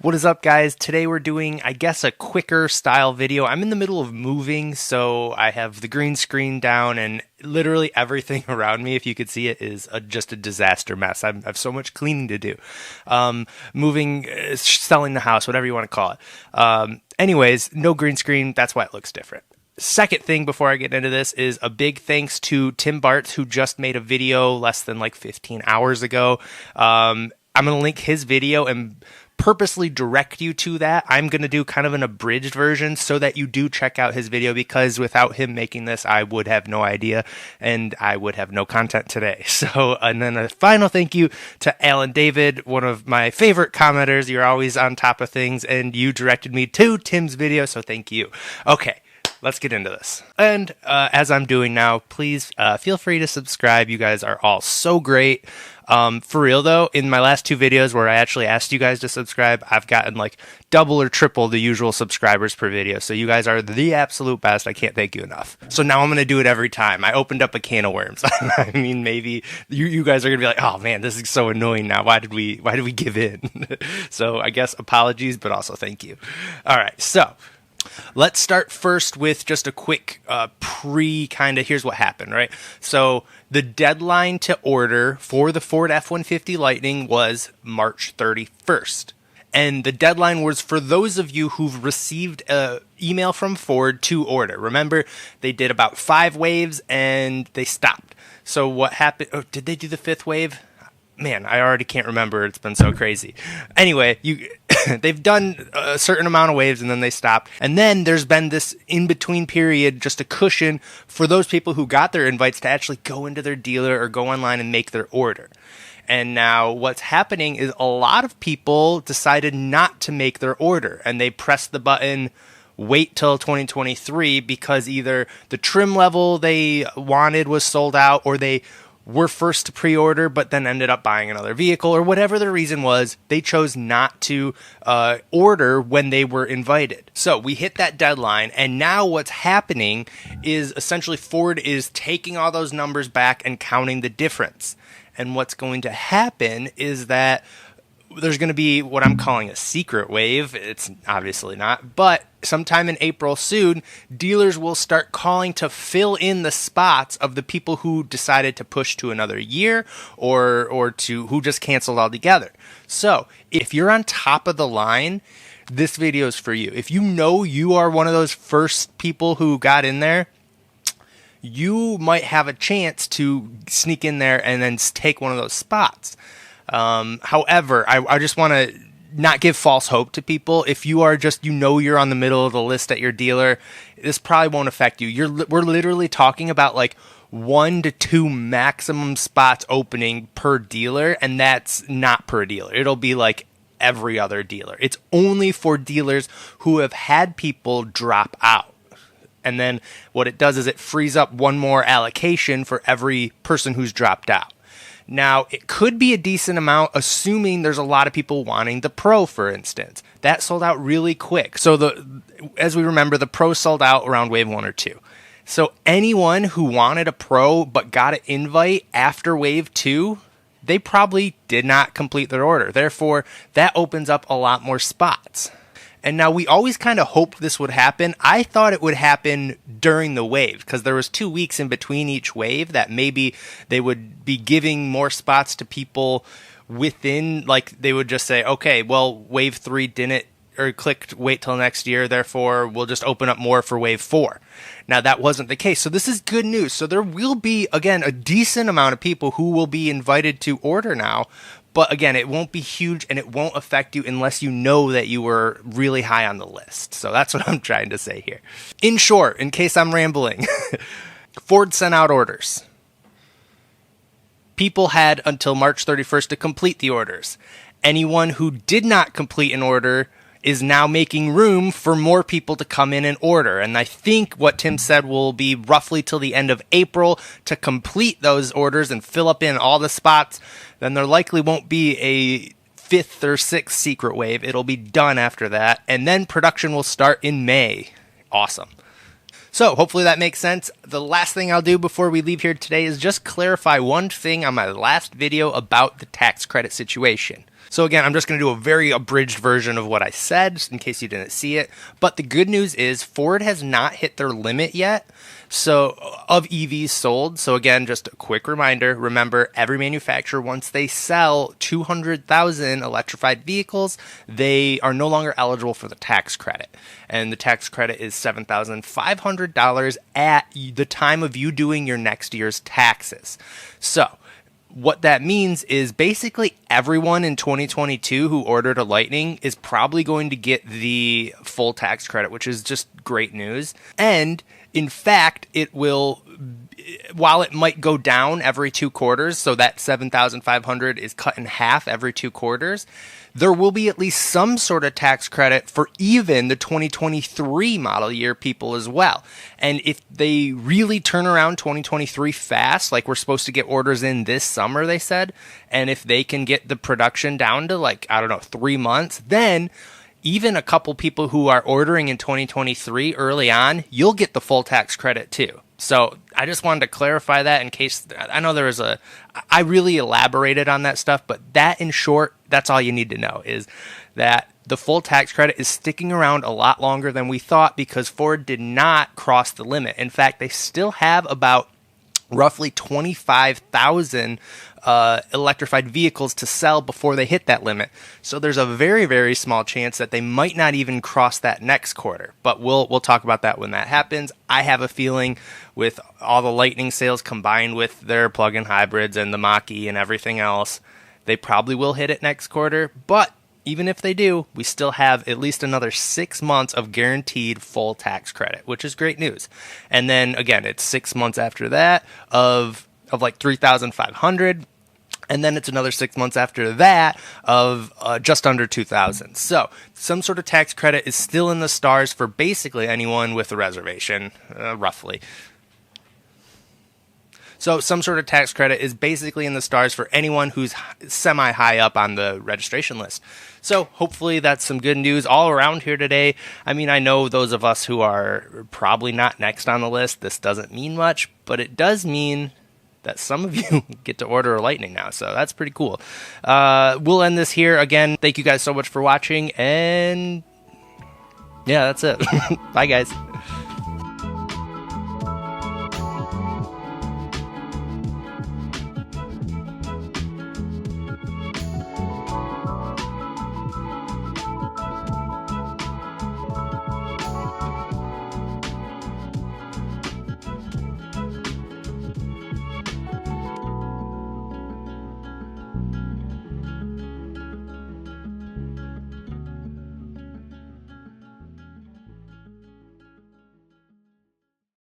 What is up, guys? Today we're doing, I guess, a quicker style video. I'm in the middle of moving, so I have the green screen down and literally everything around me, if you could see it, is just a disaster mess. I have so much cleaning to do. Moving, selling the house, whatever you want to call it. Anyways, no green screen. That's why it looks different. Second thing before I get into this is a big thanks to Tim Bartz, who just made a video less than like 15 hours ago. I'm going to link his video and purposely direct you to that. I'm going to do kind of an abridged version so that you do check out his video, because without him making this, I would have no idea and I would have no content today. So, and then a final thank you to Alan David, one of my favorite commenters. You're always on top of things and you directed me to Tim's video, so thank you. Okay. Let's get into this. And as I'm doing now, please feel free to subscribe. You guys are all so great. For real though, in my last two videos where I actually asked you guys to subscribe, I've gotten like double or triple the usual subscribers per video. So you guys are the absolute best. I can't thank you enough. So now I'm going to do it every time. I opened up a can of worms. I mean, maybe you guys are going to be like, oh man, this is so annoying now. Why did we give in? So I guess apologies, but also thank you. All right. So let's start first with just a quick here's what happened, right? So the deadline to order for the Ford F-150 Lightning was March 31st. And the deadline was for those of you who've received an email from Ford to order. Remember, they did about 5 waves and they stopped. So what happened? Oh, did they do the 5th wave? Man, I already can't remember. It's been so crazy. Anyway, they've done a certain amount of waves and then they stopped. And then there's been this in-between period, just a cushion for those people who got their invites to actually go into their dealer or go online and make their order. And now what's happening is a lot of people decided not to make their order and they pressed the button wait till 2023 because either the trim level they wanted was sold out, or they were first to pre-order but then ended up buying another vehicle, or whatever the reason was, they chose not to order when they were invited. So we hit that deadline, and now what's happening is essentially Ford is taking all those numbers back and counting the difference. And what's going to happen is that there's going to be what I'm calling a secret wave. It's obviously not, but sometime in April soon, dealers will start calling to fill in the spots of the people who decided to push to another year or to who just canceled altogether. So if you're on top of the line, this video is for you. If you know you are one of those first people who got in there, you might have a chance to sneak in there and then take one of those spots. However, I just want to not give false hope to people. If you are just, you're on the middle of the list at your dealer, this probably won't affect you. We're literally talking about like 1 to 2 maximum spots opening per dealer, and that's not per dealer. It'll be like every other dealer. It's only for dealers who have had people drop out. And then what it does is it frees up one more allocation for every person who's dropped out. Now, it could be a decent amount, assuming there's a lot of people wanting the Pro, for instance. That sold out really quick. So as we remember, the Pro sold out around wave 1 or 2. So anyone who wanted a Pro but got an invite after wave 2, they probably did not complete their order. Therefore, that opens up a lot more spots. And now we always kind of hoped this would happen. I thought it would happen during the wave because there was 2 weeks in between each wave that maybe they would be giving more spots to people within, like they would just say, okay, well, wave 3 didn't, or clicked wait till next year, therefore we'll just open up more for wave 4. Now that wasn't the case. So this is good news. So there will be, again, a decent amount of people who will be invited to order now. But again, it won't be huge and it won't affect you unless you know that you were really high on the list. So that's what I'm trying to say here. In short, in case I'm rambling, Ford sent out orders. People had until March 31st to complete the orders. Anyone who did not complete an order is now making room for more people to come in and order. And I think what Tim said will be roughly till the end of April to complete those orders and fill up in all the spots. Then there likely won't be a 5th or 6th secret wave. It'll be done after that. And then production will start in May. Awesome. So hopefully that makes sense. The last thing I'll do before we leave here today is just clarify one thing on my last video about the tax credit situation. So again, I'm just going to do a very abridged version of what I said, just in case you didn't see it. But the good news is Ford has not hit their limit yet. So of EVs sold. So again, just a quick reminder, remember every manufacturer, once they sell 200,000 electrified vehicles, they are no longer eligible for the tax credit. And the tax credit is $7,500 at the time of you doing your next year's taxes. So what that means is basically everyone in 2022 who ordered a Lightning is probably going to get the full tax credit, which is just great news. And in fact, it will, while it might go down every 2 quarters, so that 7,500 is cut in half every 2 quarters, there will be at least some sort of tax credit for even the 2023 model year people as well. And if they really turn around 2023 fast, like we're supposed to get orders in this summer, they said, and if they can get the production down to 3 months, then even a couple people who are ordering in 2023 early on, you'll get the full tax credit too. So I just wanted to clarify that in case, I know there was I really elaborated on that stuff, but that in short, that's all you need to know is that the full tax credit is sticking around a lot longer than we thought because Ford did not cross the limit. In fact, they still have about roughly 25,000 electrified vehicles to sell before they hit that limit. So there's a very, very small chance that they might not even cross that next quarter. But we'll talk about that when that happens. I have a feeling with all the Lightning sales combined with their plug-in hybrids and the Mach-E and everything else, they probably will hit it next quarter. But even if they do, we still have at least another 6 months of guaranteed full tax credit, which is great news. And then again, it's 6 months after that of like 3,500. And then it's another 6 months after that of just under 2,000. So some sort of tax credit is still in the stars for basically anyone with a reservation, roughly. So some sort of tax credit is basically in the stars for anyone who's semi-high up on the registration list. So hopefully that's some good news all around here today. I mean, I know those of us who are probably not next on the list, this doesn't mean much, but it does mean that some of you get to order a Lightning now. So that's pretty cool. We'll end this here. Again, thank you guys so much for watching. And yeah, that's it. Bye, guys.